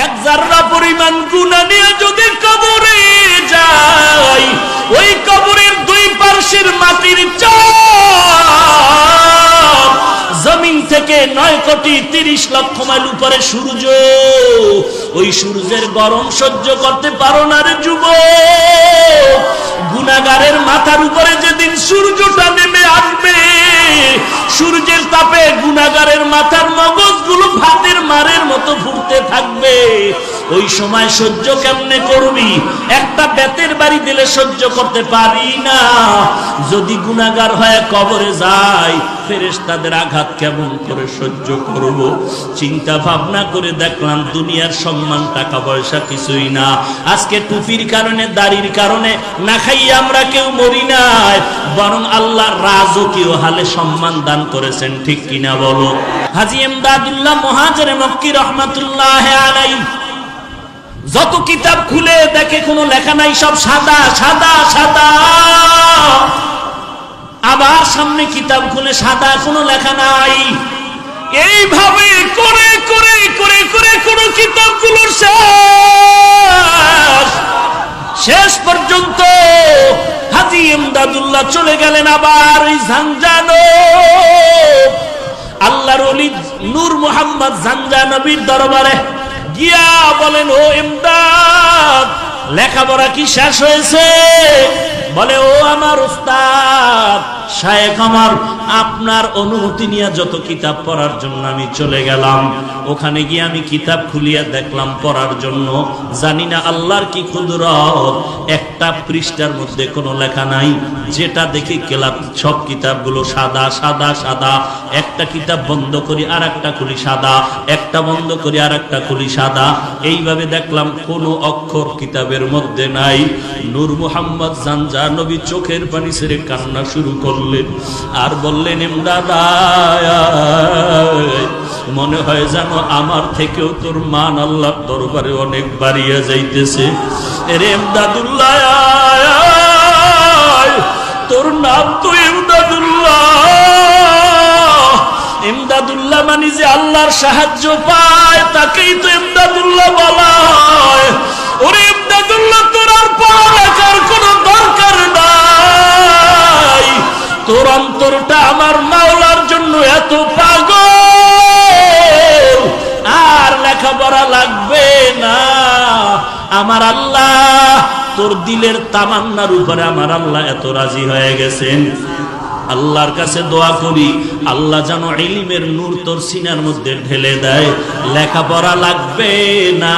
এক জাররা পরিমাণ গুনাহ নিয়ে যদি কবরে যাই, ওই কবরের দুই পার্শ্বের মাটির চাপ জমিন থেকে 9,30,00,000 মাইল উপরে সূর্য, ওই সূর্যের গরম সহ্য করতে পারো না রে যুবক। গুনাহগারের মাথার উপরে যেদিন সূর্যটা নেমে আসবে, সূর্যের তাপে গুনাহগারের মাথার মগজগুলো ভাতের মারের মতো ফুটতে থাকবে। ওই সময় সহ্য কেমনে করবি? একটা বেতের বাড়ি দিলে সহ্য করতে পারি না। যদি গুনাহগার হয়ে কবরে যায়, ফেরেশতাদের আঘাত কেমন করে সহ্য করব? চিন্তা ভাবনা করে দেখলাম দুনিয়ার সম্মান টাকা পয়সা কিছুই না। আজকে টুপির কারণে, দাড়ির কারণে না খাইয়ে আমরা কেউ মরি নাই, বরং আল্লাহ রাজকীয় হালে সম্মান দান করেছেন, ঠিক কিনা বলো? হাজী ইমদাদুল্লাহ মুহাজিরে মক্কি রহমাতুল্লাহ আলাইহি যত কিতাব খুলে দেখে কোনো লেখা নাই, সব সাদা সাদা সাদা। আবার সামনে কিতাব খুলে সাদা, কোনো লেখা নাই। এইভাবে করে করে করে করে কোন কিতাবগুলোর শেষ পর্যন্ত হাজী ইমদাদুল্লাহ চলে গেলেন আবার ওই জানজানো আল্লাহর ওলি নূর মোহাম্মদ জানজানবীর দরবারে গিয়া বলেন, ও ইমদাদ, লেখাপড়া কি শেষ হয়েছে? বলে, ও আমার উস্তাদ শায়েখ আমার, আপনার অনুমতি নিয়ে যত কিতাব পড়ার জন্য আমি চলে গেলাম, ওখানে গিয়ে আমি কিতাব খুলিয়া দেখলাম পড়ার জন্য। জানি না আল্লাহর কি কুদরত, একটা পৃষ্ঠার মধ্যে কোনো লেখা নাই। যেটা দেখি কেলাপ সব কিতাবগুলো সাদা সাদা সাদা। একটা কিতাব বন্ধ করি আর একটা খুলি সাদা, একটা বন্ধ করি আর একটা খুলি সাদা। এইভাবে দেখলাম কোনো অক্ষর কিতাবের মধ্যে নাই। নূর মুহাম্মদ জানজানবী চোখের পানি ছেড়ে কান্না শুরু করলেন আর বললেন, ইমদাদ, মনে হয় জানো আমার থেকেও তোর মান আল্লাহর দরবারে অনেক বাড়িয়ে যাইতেছে। রে ইমদাদুল্লাহ, তোর নাম তো ইমদাদুল্লাহ। ইমদাদুল্লাহ মানে যে আল্লাহর সাহায্য পায়, তাকেই তো ইমদাদুল্লাহ বলা হয়। ওরে ইমদাদুল্লাহ, তোর আর পড়ালেখার কোনো দরকার নাই। তোর অন্তরটা আমার মাওলার জন্য এত পাগল, আর লেখাপড়া লাগবে না। আমার আল্লাহ তোর দিলের তামান্নার উপরে আমার আল্লাহ এত রাজি হয়ে গেছেন। আল্লাহর কাছে দোয়া করি, আল্লাহ যেন ইলমের নূর তোর সিনার মধ্যে ঢেলে দেয়। লেখাপড়া লাগবে না।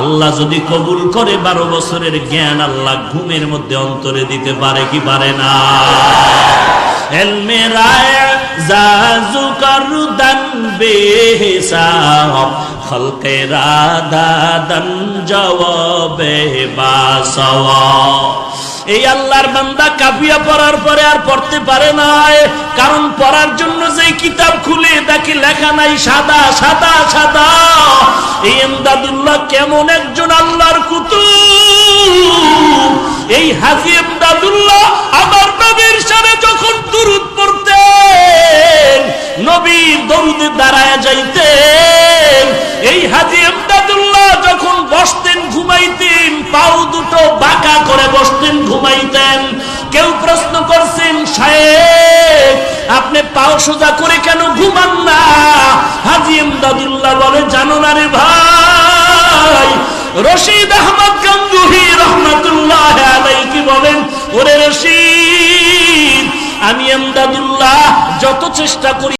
আল্লাহ যদি কবুল করে 12 বছরের জ্ঞান আল্লাহ ঘুমের মধ্যে অন্তরে দিতে পারে কি পারে না? ইলমে রায় জাজু করদান বেহিসাব, খলকে রাদাদান জওয়াবে বাসওয়া। এই আল্লাহর বান্দা কাফিয়া পড়ার পরে আর পড়তে পারে না, কারণ পড়ার জন্য যে কিতাব খুলে দেখি লেখা নাই সাদা সাদা সাদা। এই ইমদাদুল্লাহ কেমন একজন আল্লাহর কুতুব! এই হাজী ইমদাদুল্লাহ আমার নবীর শানে যখন দুরূদ পড়তেন, নবীর দরুদে দাঁড়ায় যাইতেন। এই হাজী ইমদাদুল্লাহ যখন বসতেন ঘুমাইতেন, পাও দুটো বাঁকা করে বসতেন ঘুমাইতেন। কেউ প্রশ্ন করছেন, শায়েখ আপনি পাও সোজা করে কেন ঘুমান না? হাজী ইমদাদুল্লাহ বলে, জানো না রে ভাই, রশিদ আহমদ গঙ্গুহি রহমাতুল্লাহ আলাইহি কি বলেন, ওরে রশিদ, আমি ইমদাদুল্লাহ যত চেষ্টা করি